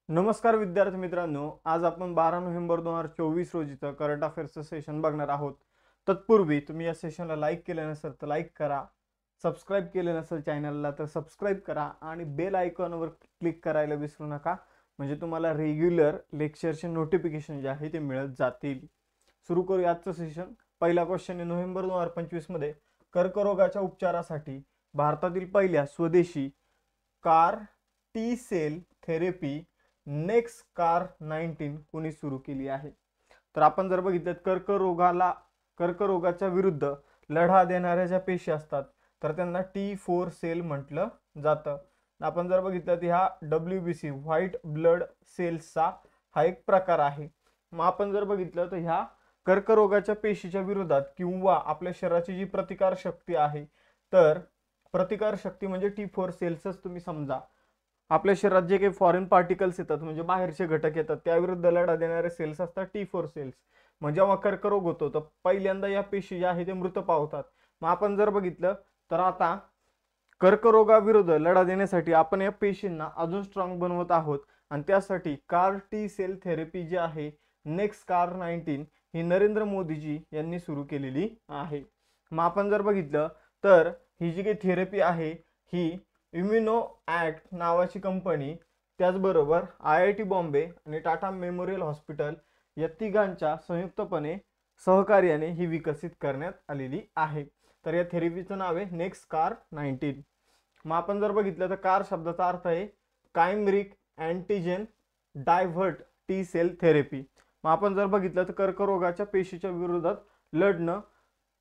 नमस्कार विद्यार्थी मित्रांनो, आज आपण 12 नोव्हेंबर 2024 रोजीचं करंट अफेअर्सचं सेशन बघणार आहोत. तत्पूर्वी तुम्ही या सेशनला लाईक केलं नसेल तर लाईक करा, सबस्क्राईब केलं नसेल चॅनलला तर सबस्क्राईब करा आणि बेल आयकॉनवर क्लिक करायला विसरू नका, म्हणजे तुम्हाला रेग्युलर लेक्चरचे नोटिफिकेशन जे आहे ते मिळत जातील. सुरू करूया आजचं सेशन. पहिला क्वेश्चन आहे, नोव्हेंबर 2025 मध्ये कर्करोगाच्या उपचारासाठी भारतातील पहिल्या स्वदेशी CAR T cell therapy next CAR 19 कुणी सुरू केली आहे? तर आपण जर बघितलं कर्करोगाच्या विरुद्ध लढा देणाऱ्या ज्या पेशी असतात तर त्यांना T4 सेल म्हटलं जातं. आपण जर बघितलं तर ह्या WBC व्हाईट ब्लड सेल्सचा हा एक प्रकार आहे. मग आपण जर बघितलं तर ह्या कर्करोगाच्या पेशीच्या विरोधात किंवा आपल्या शरीराची जी प्रतिकार शक्ती आहे, तर प्रतिकार शक्ती म्हणजे T4 सेल्सच तुम्ही समजा. आपल्या शरीरात जे काही फॉरेन पार्टिकल्स येतात म्हणजे बाहेरचे घटक येतात त्याविरुद्ध लढा देणारे सेल्स असतात T4 सेल्स. मग जेव्हा कर्करोग होतो तर पहिल्यांदा या पेशी ज्या आहेत ते मृत पावतात. मग आपण जर बघितलं तर आता कर्करोगाविरुद्ध लढा देण्यासाठी आपण या पेशींना अजून स्ट्रॉंग बनवत आहोत आणि त्यासाठी कार टी सेल थेरपी जी आहे नेक्स्ट कार 19 ही नरेंद्र मोदीजी यांनी सुरू केलेली आहे. मग आपण जर बघितलं तर ही जी काही थेरपी आहे ही इम्युनो ॲक्ट नावाची कंपनी, त्याचबरोबर IIT बॉम्बे आणि टाटा मेमोरियल हॉस्पिटल या तिघांच्या संयुक्तपणे सहकार्याने ही विकसित करण्यात आलेली आहे. तर या थेरपीचं नाव आहे नेक्स्ट कार 19. मग आपण जर बघितलं तर कार शब्दाचा अर्थ आहे chimeric antigen divert T cell therapy. मग आपण जर बघितलं तर कर्करोगाच्या पेशीच्या विरोधात लढणं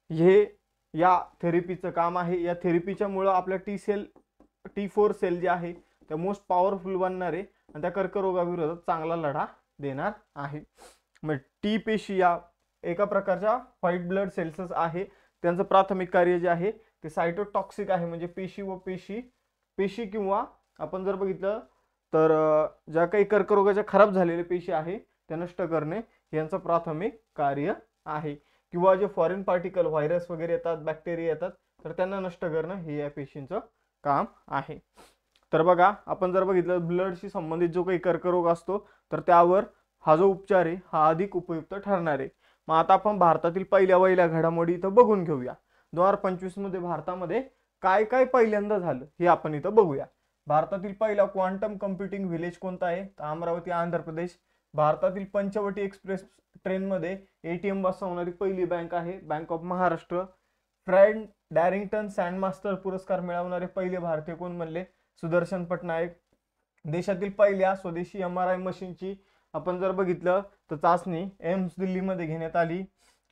हे या थेरपीचं काम आहे. या थेरपीच्या मुळे आपल्या T4 सेल जे आहे त्या मोस्ट पॉवरफुल बनणार आहे आणि त्या कर्करोगाविरोधात चांगला लढा देणार आहे. मग टी पेशी या एका प्रकारच्या व्हाईट ब्लड सेल्सच आहे. त्यांचं प्राथमिक कार्य जे आहे ते सायटोटॉक्सिक आहे, म्हणजे पेशी किंवा आपण जर बघितलं तर ज्या काही कर्करोगाच्या खराब झालेल्या पेशी आहे त्या नष्ट करणे यांचं प्राथमिक कार्य आहे. किंवा जे फॉरेन पार्टिकल व्हायरस वगैरे येतात, बॅक्टेरिया येतात, तर त्यांना नष्ट करणं हे या पेशींचं काम आहे. तर बघा, आपण जर बघितलं ब्लडशी संबंधित जो काही कर्करोग असतो तर त्यावर हा जो उपचार आहे हा अधिक उपयुक्त ठरणार आहे. मग आता आपण भारतातील पहिल्या घडामोडी इथं बघून घेऊया. 2025 मध्ये भारतामध्ये काय काय पहिल्यांदा झालं हे आपण इथं बघूया. भारतातील पहिला क्वांटम कम्प्युटिंग व्हिलेज कोणता आहे? तर अमरावती, आंध्र प्रदेश. भारतातील पंचवटी एक्सप्रेस ट्रेनमध्ये ATM बसवणारी पहिली बँक आहे बँक ऑफ महाराष्ट्र. फ्रेड डॅरिंग्टन सँडमास्टर पुरस्कार मिळवणारे पहिले भारतीय कोण म्हणले? सुदर्शन पटनायक. देशातील पहिल्या स्वदेशी MRI मशीनची आपण जर बघितलं तर चाचणी एम्स दिल्लीमध्ये घेण्यात आली.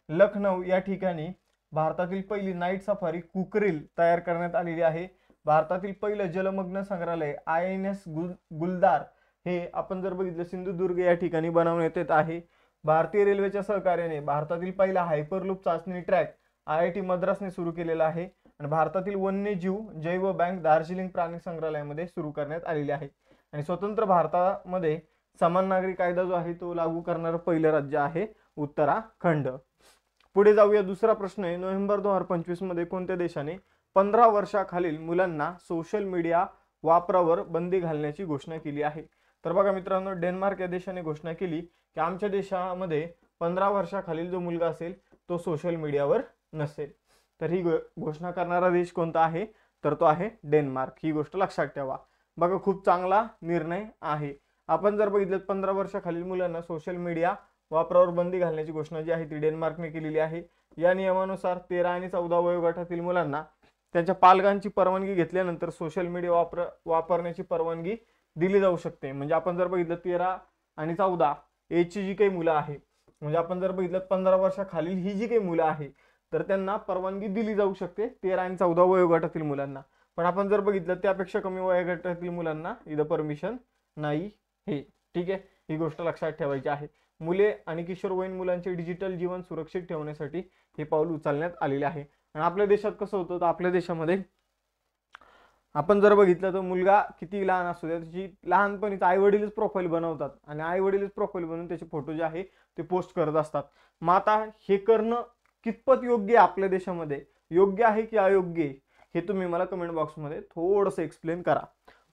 लखनौ या ठिकाणी भारतातील पहिली नाईट सफारी कुकरील तयार करण्यात आलेली आहे. भारतातील पहिलं जलमग्न संग्रहालय INS गुलदार हे आपण जर बघितलं सिंधुदुर्ग या ठिकाणी बनवण्यात येत आहे. भारतीय रेल्वेच्या सहकार्याने भारतातील पहिला हायपरलूप चाचणी ट्रॅक IIT मद्रासने सुरू केलेला आहे. आणि भारतातील वन्यजीव जैव बँक दार्जिलिंग प्राणी संग्रहालयामध्ये सुरू करण्यात आलेली आहे. आणि स्वतंत्र भारतामध्ये समान नागरी कायदा जो आहे तो लागू करणारं पहिलं राज्य आहे उत्तराखंड. पुढे जाऊया. दुसरा प्रश्न आहे, नोव्हेंबर 2025 मध्ये कोणत्या देशाने 15 वर्षाखालील मुलांना सोशल मीडिया वापरावर बंदी घालण्याची घोषणा केली आहे? तर बघा मित्रांनो, डेन्मार्क या देशाने घोषणा केली की आमच्या देशामध्ये 15 वर्षाखालील जो मुलगा असेल तो सोशल मीडियावर नसेल. तर ही घोषणा करणारा देश कोणता आहे? तर तो आहे डेन्मार्क. ही गोष्ट लक्षात ठेवा. बघा, खूप चांगला निर्णय आहे. आपण जर बघितलं 15 वर्षाखालील मुलांना सोशल मीडिया वापरावर बंदी घालण्याची घोषणा जी आहे ती डेन्मार्कने केलेली आहे. या नियमानुसार 13 आणि 14 वयोगटातील मुलांना त्यांच्या पालकांची परवानगी घेतल्यानंतर सोशल मीडिया वापरण्याची परवानगी दिली जाऊ शकते. म्हणजे आपण जर बघितलं 13 आणि 14 एजची जी काही मुलं आहे, म्हणजे आपण जर बघितलं 15 वर्षाखालील ही जी काही मुलं आहे तर त्यांना परवानगी दिली जाऊ शकते 13 आणि 14 वयोगटातील मुलांना. पण आपण जर बघितलं त्यापेक्षा कमी वयोगटातील मुलांना इथं परमिशन नाही हे. ठीक आहे, ही गोष्ट लक्षात ठेवायची आहे. मुले आणि किशोरवयीन मुलांचे डिजिटल जीवन सुरक्षित ठेवण्यासाठी हे पाऊल उचलण्यात आलेले आहे. आणि आपल्या देशात कसं होतं तर आपल्या देशामध्ये आपण जर बघितलं तर मुलगा किती लहान असू द्या त्याची लहानपणीच आई वडीलच प्रोफाईल बनवतात आणि आई वडीलच प्रोफाईल बनवून त्याचे फोटो जे आहे ते पोस्ट करत असतात. मग आता हे करणं कितपत योग्य आहे आपल्या देशामध्ये, योग्य आहे की अयोग्य आहे, हे तुम्ही मला कमेंट बॉक्समध्ये थोडंसं एक्सप्लेन करा.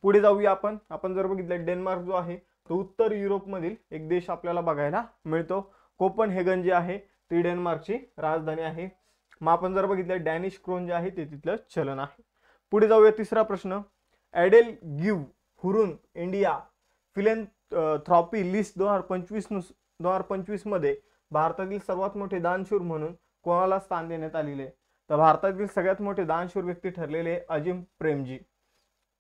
पुढे जाऊया आपण. आपण जर बघितलं डेन्मार्क जो आहे तो उत्तर युरोपमधील एक देश आपल्याला बघायला मिळतो. कोपनहेगन जे आहे ती डेन्मार्कची राजधानी आहे. मग आपण जर बघितलं डॅनिश क्रोन जे आहे ते तिथलं चलन आहे. पुढे जाऊया तिसरा प्रश्न. ॲडेल गिव्ह हुरून इंडिया फिलॅन्थ्रॉपी लिस्ट 2025 मध्ये भारतातील सर्वात मोठे दानशूर म्हणून कोणाला स्थान देण्यात आलेले आहे? तर भारतातील सगळ्यात मोठे दानशूर व्यक्ती ठरलेले अजिम प्रेमजी.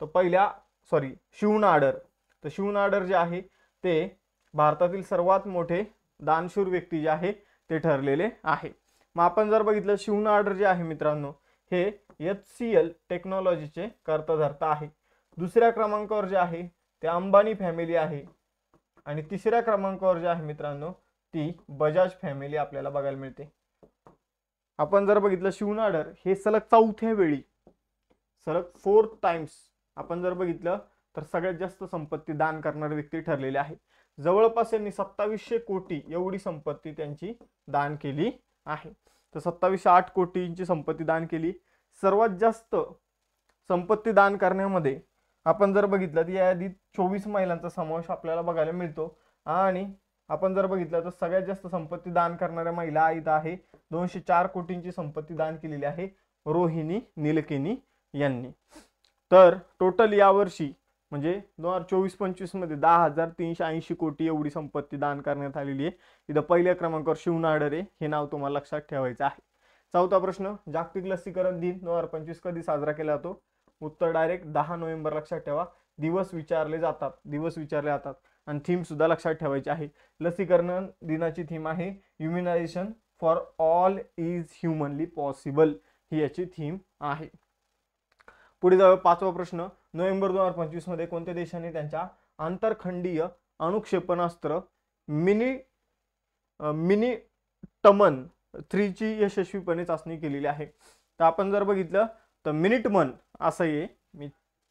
तो पहिल्या शिवनाडर. तर शिवनाडर जे आहे ते भारतातील सर्वात मोठे दानशूर व्यक्ती जे आहे ते ठरलेले आहे. मग आपण जर बघितलं शिवनाडर जे आहे मित्रांनो हे HCL टेक्नॉलॉजीचे कर्ताधर्ता आहे. दुसऱ्या क्रमांकावर जे आहे ते अंबानी फॅमिली आहे आणि तिसऱ्या क्रमांकावर जे आहे मित्रांनो ती बजाज फॅमिली आपल्याला बघायला मिळते. आपण जर बघितलं शिवनाडर हे सलग चौथ्या वेळी सलग 4th टाइम्स आपण जर बघितलं तर सगळ्यात जास्त संपत्ती दान करणारे व्यक्ती ठरलेले आहे. जवळपास यांनी 2700 कोटी एवढी संपत्ती त्यांची दान केली आहे. तर 2708 कोटींची संपत्ती दान केली. सर्वात जास्त संपत्ती दान करण्यामध्ये आपण जर बघितलं तर या यादीत 24 महिलांचा समावेश आपल्याला बघायला मिळतो. आणि आपण जर बघितलं तर सगळ्यात जास्त संपत्ती दान करणाऱ्या महिला इथं आहे. 204 कोटींची संपत्ती दान केलेली आहे रोहिणी निलकेनी यांनी. तर टोटल यावर्षी म्हणजे 2024-25 मध्ये 10,380 कोटी एवढी संपत्ती दान करण्यात आलेली आहे. इथं पहिल्या क्रमांकावर शिवनाडर आहे, हे नाव तुम्हाला लक्षात ठेवायचं आहे. चौथा प्रश्न. जागतिक लसीकरण दिन 2025 कधी साजरा केला जातो? उत्तर डायरेक्ट 10 नोव्हेंबर. लक्षात ठेवा. दिवस विचारले जातात आणि थीम सुद्धा लक्षात ठेवायची आहे. लसीकरण दिनाची थीम आहे immunisation for all is humanly possible, ही याची थीम आहे. पुढे जाऊया पाचवा प्रश्न. नोव्हेंबर 2025 मध्ये कोणत्या देशाने त्यांच्या आंतरखंडीय अणुक्षेपणास्त्र मिनिटमन 3 ची यशस्वीपणे चाचणी केलेली आहे? तर आपण जर बघितलं तर मिनिटमन असं आहे, मी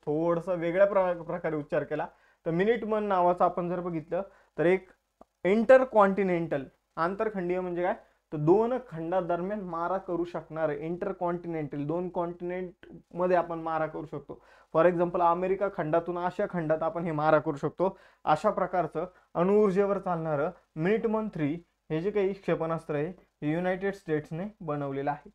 थोडंसं वेगळ्या प्रकारे उच्चार केला. तर मिनिटमन नावाचं आपण जर बघितलं तर एक इंटरकॉन्टिनेंटल, आंतरखंडीय म्हणजे काय तर 2 खंडादरम्यान मारा करू शकणार. इंटरकॉन्टिनेंटल 2 कॉन्टिनेंट मध्ये आपण मारा करू शकतो. फॉर एक्झाम्पल अमेरिका खंडातून आशिया खंडात आपण हे मारा करू शकतो. अशा प्रकारचं अणुऊर्जेवर चालणारं मिनिटमन 3 हे जे काही क्षेपणास्त्र आहे हे युनायटेड स्टेट्सने बनवलेलं आहे.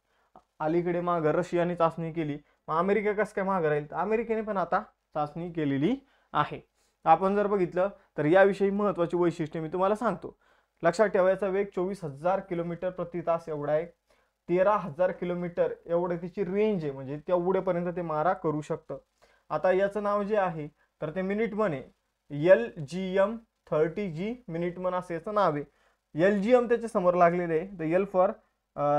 अलीकडे मागं रशियाने चाचणी केली, मग अमेरिका कसं काय मागं राहील? तर अमेरिकेने पण आता चाचणी केलेली आहे. आपण जर बघितलं तर याविषयी महत्त्वाची वैशिष्ट्ये मी तुम्हाला सांगतो. लक्षात ठेवायचा वेग 24,000 किलोमीटर प्रति तास एवढा आहे. 13,000 किलोमीटर एवढं त्याची रेंज आहे, म्हणजे तेवढ्यापर्यंत ते मारा करू शकतं. आता याचं नाव जे आहे तर ते मिनिटमन आहे. LGM-30G मिनिटमन असं याचं नाव आहे. LGM त्याच्या समोर लागलेले आहे. तर L for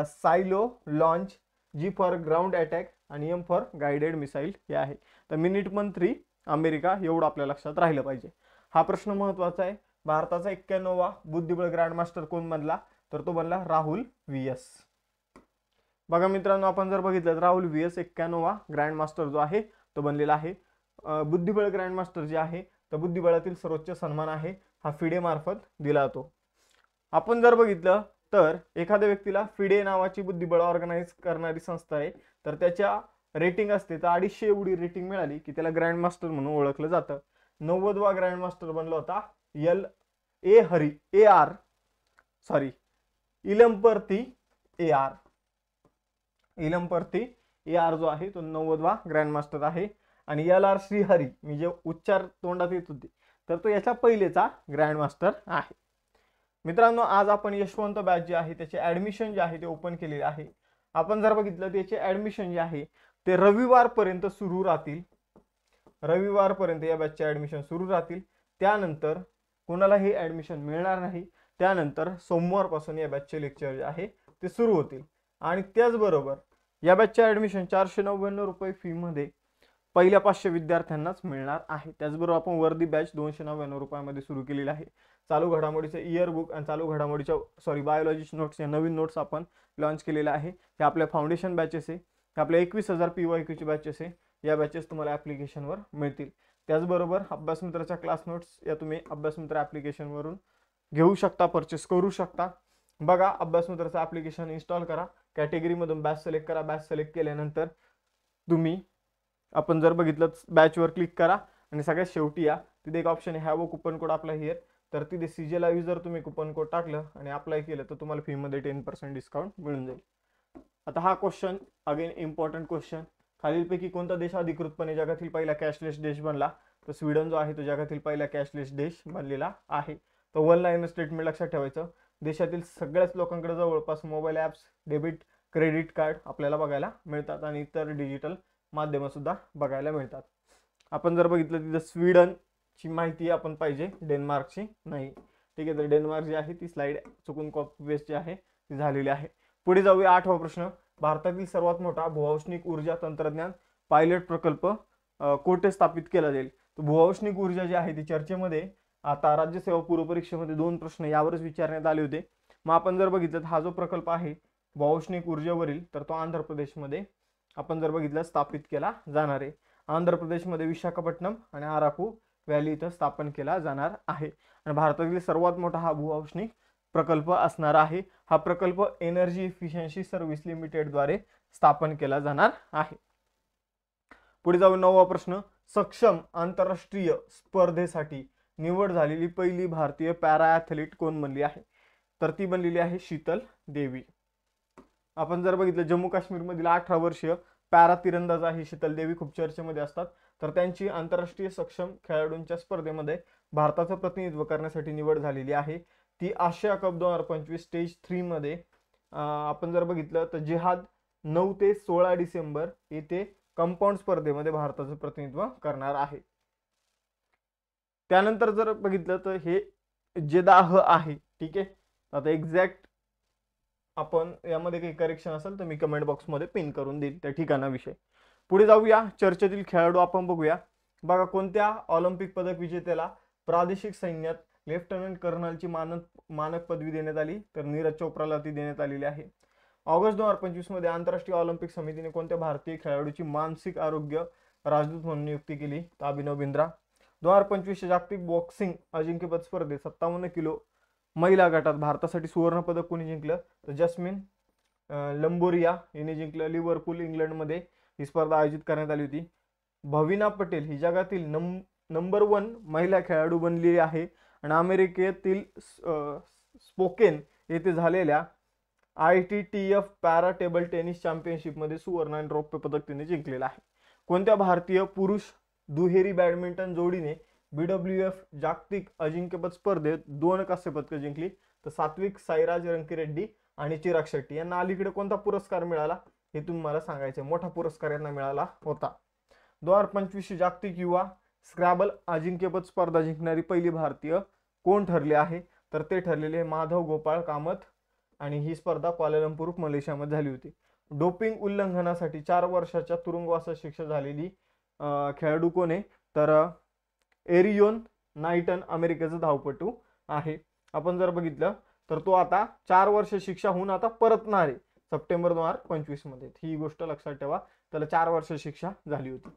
silo launch, G for ground attack आणि M फॉर गाइडेड मिसाईल हे आहे. तर मिनिटमन 3 अमेरिका एवढं आपल्या लक्षात राहिलं पाहिजे. हा प्रश्न महत्त्वाचा आहे. भारताचा 91वा बुद्धिबळ ग्रँडमास्टर कोण बनला? तर तो बनला राहुल VS. बघा मित्रांनो, आपण जर बघितलं तर राहुल VS 91वा ग्रँडमास्टर जो आहे तो बनलेला आहे. बुद्धिबळ ग्रँडमास्टर जे आहे तर बुद्धिबळातील सर्वोच्च सन्मान आहे, हा फिडे मार्फत दिला जातो. आपण जर बघितलं तर एखाद्या व्यक्तीला फिडे नावाची बुद्धिबळ ऑर्गनाइज करणारी संस्था आहे, तर त्याच्या रेटिंग असते तर 250 एवढी रेटिंग मिळाली की त्याला ग्रँडमास्टर म्हणून ओळखलं जातं. 90वा ग्रँडमास्टर बनला होता इलमपर्ती AR जो आहे तो 90वा ग्रँडमास्टर आहे. आणि LR श्रीहरी, मी जे उच्चार तोंडात येत होते तर तो याच्या पहिलेचा ग्रँडमास्टर आहे. मित्रांनो, आज आपण यशवंत बॅच जे आहे त्याचे ऍडमिशन जे आहे ते ओपन केलेले आहे. आपण जर बघितलं त्याचे ऍडमिशन जे आहे ते रविवारपर्यंत सुरू राहतील. रविवारपर्यंत या बॅचचे ऍडमिशन सुरू राहतील. त्यानंतर कोणाला हे ऍडमिशन मिळणार नाही. त्यानंतर सोमवारपासून या बॅचचे लेक्चर जे आहे ते सुरू होतील. आणि त्याचबरोबर या बॅचचे ऍडमिशन 499 रुपये फी मध्ये पहिल्या 500 विद्यार्थ्यांनाच मिळणार आहे. त्याचबरोबर आपण वर्दी बॅच 299 रुपयामध्ये सुरू केलेली आहे. चालू घडामोडीचे इयर बुक आणि चालू घडामोडीच्या बायोलॉजी नोट्स या नवीन नोट्स आपण लॉन्च केलेल्या आहे. हे आपल्या फाउंडेशन बॅचेस आहे. हे आपल्या 21,000 PYQची बॅचेस आहे. या बॅचेस तुम्हाला ॲप्लिकेशनवर मिळतील. त्याचबरोबर अभ्यासमित्राच्या क्लास नोट्स या तुम्ही अभ्यासमित्र ॲप्लिकेशनवरून घेऊ शकता, परचेस करू शकता. बघा, अभ्यासमित्राचं ॲप्लिकेशन इन्स्टॉल करा, कॅटेगरीमधून बॅच सिलेक्ट करा. बॅच सिलेक्ट केल्यानंतर तुम्ही आपण जर बघितलं बॅचवर क्लिक करा आणि सगळ्यात शेवटी या तिथे एक ऑप्शन आहे have a coupon code apply here, तर तिथे CJ लाईव्ह जर तुम्ही कुपन कोड टाकलं आणि अप्लाय केलं तर तुम्हाला फीमध्ये 10% डिस्काउंट मिळून जाईल. आता हा क्वेश्चन अगेन इम्पॉर्टंट क्वेश्चन, खालीलपैकी कोणता देश अधिकृतपणे जगातील पहिला कॅशलेस देश बनला? तर स्वीडन जो आहे तो जगातील पहिला कॅशलेस देश बनलेला आहे. तर वन लाईन स्टेटमेंट लक्षात ठेवायचं, देशातील सगळ्याच लोकांकडे जवळपास mobile apps, debit credit card आपल्याला बघायला मिळतात आणि इतर डिजिटल माध्यमं सुद्धा बघायला मिळतात. आपण जर बघितलं तिथं स्वीडनची माहिती आपण पाहिजे, डेन्मार्कची नाही. ठीक आहे, तर डेन्मार्क जी आहे ती स्लाइड चुकून कॉपी पेस्ट जी आहे ती झालेली आहे. पुढे जाऊया. 8वा प्रश्न, भारतातील सर्वात मोठा भूऔष्णिक ऊर्जा तंत्रज्ञान पायलट प्रकल्प कोठे स्थापित केला जाईल? तर भूऔष्णिक ऊर्जा जी आहे ती चर्चेमध्ये आता राज्यसेवा पूर्व परीक्षेमध्ये 2 प्रश्न यावरच विचारण्यात आले होते. मग आपण जर बघितलं हा जो प्रकल्प आहे भूऔष्णिक ऊर्जेवरील, तर तो आंध्र प्रदेशमध्ये आपण जर बघितलं स्थापित केला जाणार आहे. आंध्र प्रदेशमध्ये विशाखापट्टणम आणि आराकू व्हॅली इथं स्थापन केला जाणार आहे. आणि भारतातील सर्वात मोठा हा भूऔष्णिक प्रकल्प असणार आहे. हा प्रकल्प एनर्जी इफिशियन्सी सर्व्हिस लिमिटेड द्वारे स्थापन केला जाणार आहे. पुढे जाऊ. 9वा प्रश्न, सक्षम आंतरराष्ट्रीय स्पर्धेसाठी निवड झालेली पहिली भारतीय पॅरा ॲथलीट कोण बनली आहे? तर ती बनलेली आहे शीतल देवी. आपण जर बघितलं जम्मू काश्मीरमधील 18 वर्षीय पॅरा तिरंदाज आहे शीतल देवी, खूप चर्चेमध्ये असतात. तर त्यांची आंतरराष्ट्रीय सक्षम खेळाडूंच्या स्पर्धेमध्ये भारताचं प्रतिनिधित्व करण्यासाठी निवड झालेली आहे. ती आशिया कप 2025 स्टेज 3 मध्ये आपण जर बघितलं तर जिहाद 9 ते 16 डिसेंबर येथे कंपाऊंड स्पर्धेमध्ये भारताचं प्रतिनिधित्व करणार आहे. त्यानंतर जर बघितलं तर हे जेदाह आहे. ठीक आहे, आता एक्झॅक्ट आपण यामध्ये काही करेक्शन असेल तर मी कमेंट बॉक्समध्ये पिन करून देईल त्या ठिकाणाविषयी. पुढे जाऊया. चर्चेतील खेळाडू आपण बघूया. बघा, कोणत्या ऑलिम्पिक पदक विजेत्याला प्रादेशिक सैन्यात लेफ्टनंट कर्नलची मानक पदवी देण्यात आली? तर नीरज चोप्राला ती देण्यात आलेली आहे. ऑगस्ट 2025 मध्ये आंतरराष्ट्रीय ऑलिम्पिक समितीने कोणत्या भारतीय खेळाडूची मानसिक आरोग्य राजदूत म्हणून नियुक्ती केली? तर अभिनव बिंद्रा. 2025 जागतिक बॉक्सिंग अजिंक्यपद स्पर्धेत 57 किलो महिला गटात भारतासाठी सुवर्ण पदक कोणी जिंकलं? तर जस्मिन लंबोरिया हिने जिंकलं. लिव्हरपूल इंग्लंडमध्ये ही स्पर्धा आयोजित करण्यात आली होती. भविना पटेल ही जगातील नंबर 1 महिला खेळाडू बनलेली आहे आणि अमेरिकेतील स्पोकेन येथे झालेल्या ITTF पॅरा टेबल टेनिस चॅम्पियनशिपमध्ये सुवर्ण आणि रौप्य पदक तिने जिंकलेलं आहे. कोणत्या भारतीय पुरुष दुहेरी बॅडमिंटन जोडीने BWF जागतिक अजिंक्यपद स्पर्धेत 2 कांस्य पदकं जिंकली? तर सात्विक साईराज रंकीरेड्डी आणि चिराग शेट्टी यांना अलीकडे कोणता पुरस्कार मिळाला हे तुम्हाला सांगायचे. मोठा पुरस्कार यांना मिळाला होता. 2025 जागतिक युवा स्क्रॅबल अजिंक्यपद स्पर्धा जिंकणारी पहिली भारतीय कोण ठरले आहे? तर ते ठरलेले माधव गोपाळ कामत आणि ही स्पर्धा क्वालालंपूर मलेशियामध्ये झाली होती. डोपिंग उल्लंघनासाठी 4 वर्षाच्या तुरुंगवासाची शिक्षा झालेली खेळाडू कोण आहे? तर एरियोन नाइटन अमेरिकेचा धावपटू आहे. आपण जर बघितलं तर तो आता 4 वर्ष शिक्षा होऊन आता परतणार आहे सप्टेंबर 2025 मध्ये. ही गोष्ट लक्षात ठेवा, त्याला 4 वर्ष शिक्षा झाली होती.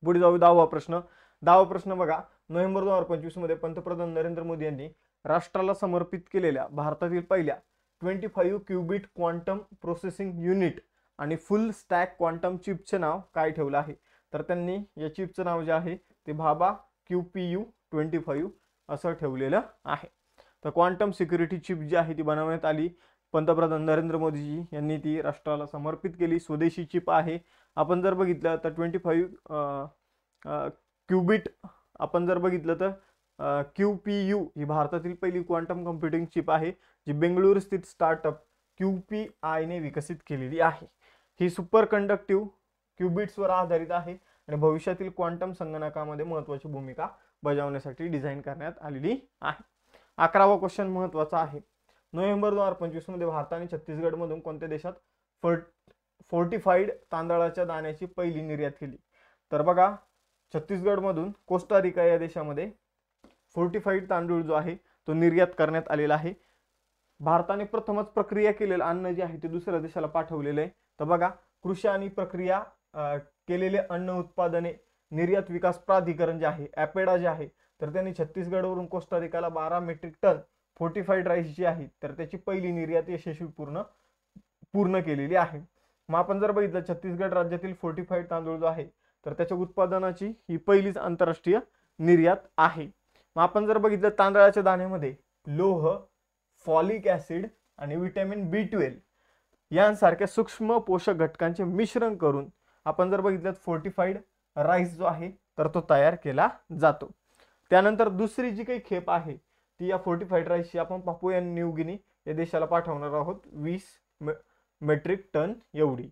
पुढे जाऊ. 10वा प्रश्न. 10वा प्रश्न बघा, नोव्हेंबर 2025 मध्ये पंतप्रधान नरेंद्र मोदी यांनी राष्ट्राला समर्पित केलेल्या भारतातील पहिल्या 25 क्युबिट क्वांटम प्रोसेसिंग युनिट आणि फुल स्टॅक क्वांटम चिपचे नाव काय ठेवलं आहे? तर त्यांनी या चिपचं नाव जे आहे ते भाभा QPU-25 असं ठेवलेलं आहे. तर क्वांटम सिक्युरिटी चिप जी आहे ती बनवण्यात आली. पंतप्रधान नरेंद्र मोदीजी यांनी ती राष्ट्राला समर्पित केली. स्वदेशी चिप आहे. आपण जर बघितलं तर 25 क्युबिट आपण जर बघितलं तर QPU ही भारतातील पहिली क्वांटम कम्प्युटिंग चिप आहे जी बेंगळुरू स्थित स्टार्टअप QPI ने विकसित केलेली आहे. ही सुपर कंडक्टिव्ह क्युबिट्सवर आधारित आहे आणि भविष्यातील क्वांटम संगणकामध्ये महत्त्वाची भूमिका बजावण्यासाठी डिझाईन करण्यात आलेली आहे. 11वा क्वेश्चन महत्त्वाचा आहे. नोव्हेंबर 2025 मध्ये भारताने छत्तीसगडमधून कोणत्या देशात फोर्टिफाईड तांदळाच्या दाण्याची पहिली निर्यात केली? तर बघा, छत्तीसगडमधून कोस्टारिका या देशामध्ये फोर्टिफाईड तांदूळ जो आहे तो निर्यात करण्यात आलेला आहे. भारताने प्रथमच प्रक्रिया केलेलं अन्न जे आहे ते दुसऱ्या देशाला पाठवलेलं आहे. तर बघा, कृषी आणि प्रक्रिया केलेले अन्न उत्पादने निर्यात विकास प्राधिकरण जे आहे ॲपेडा जे आहे तर त्यांनी छत्तीसगडवरून कोस्टारिकाला 12 मेट्रिक टन फोर्टिफाईड राईस जी आहे तर त्याची पहिली निर्यात यशस्वी पूर्ण केलेली आहे. मग आपण जर बघितलं छत्तीसगड राज्यातील फोर्टिफाईड तांदूळ जो आहे तर त्याच्या उत्पादनाची ही पहिलीच आंतरराष्ट्रीय निर्यात आहे. मग आपण जर बघितलं तांदळाच्या दाण्यामध्ये लोह, फॉलिक ऍसिड आणि विटॅमिन B12 यांसारख्या सूक्ष्म पोषक घटकांचे मिश्रण करून आपण जर बघितलं फोर्टिफाईड राईस जो आहे तर तो तयार केला जातो. त्यानंतर दुसरी जी काही खेप आहे ती या फोर्टिफाईड राईसची आपण पापुआ न्यू गिनी या देशाला पाठवणार आहोत 20 मेट्रिक टन एवढी.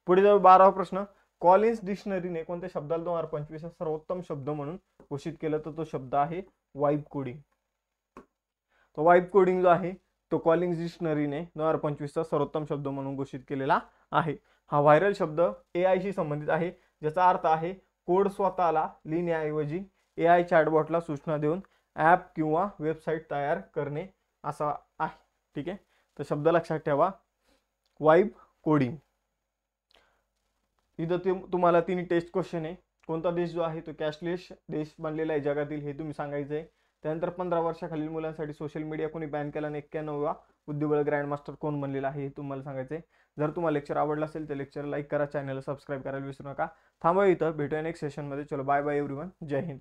पुढे जाऊ 12वा प्रश्न. कॉलिन्स डिक्शनरीने कोणत्या शब्दाला 2025 सर्वोत्तम शब्द म्हणून घोषित केलं तर तो शब्द आहे वाइब कोडिंग. तो वाइब कोडिंग जो आहे तो कॉलिन्स डिक्शनरीने 2025 सर्वोत्तम शब्द म्हणून घोषित केलेला आहे. हा व्हायरल शब्द AI शी संबंधित आहे, ज्याचा अर्थ आहे कोड स्वतःला लिहिण्याऐवजी AI चॅटबॉटला सूचना देऊन ॲप किंवा वेबसाईट तयार करणे असा आहे. ठीक आहे, तर शब्द लक्षात ठेवा वाइब कोडिंग. इथं तुम्हाला 3 टेस्ट क्वेश्चन आहे. कोणता देश जो आहे तो कॅशलेस देश बनलेला आहे जगातील हे तुम्ही सांगायचं आहे. त्यानंतर 15 वर्षाखालील मुलांसाठी सोशल मीडिया कोणी बॅन केला आणि 91वा बुद्धिबळ ग्रँडमास्टर कोण बनलेला आहे हे तुम्हाला सांगायचं आहे. जर तुम्हाला लेक्चर आवडला असेल तर लेक्चर लाईक करा, चॅनलला सबस्क्राईब करायला विसरू नका. थांबा इथं, भेटूया नेक्स्ट सेशनमध्ये. चलो बाय बाय एव्हरीवन, जय हिंद.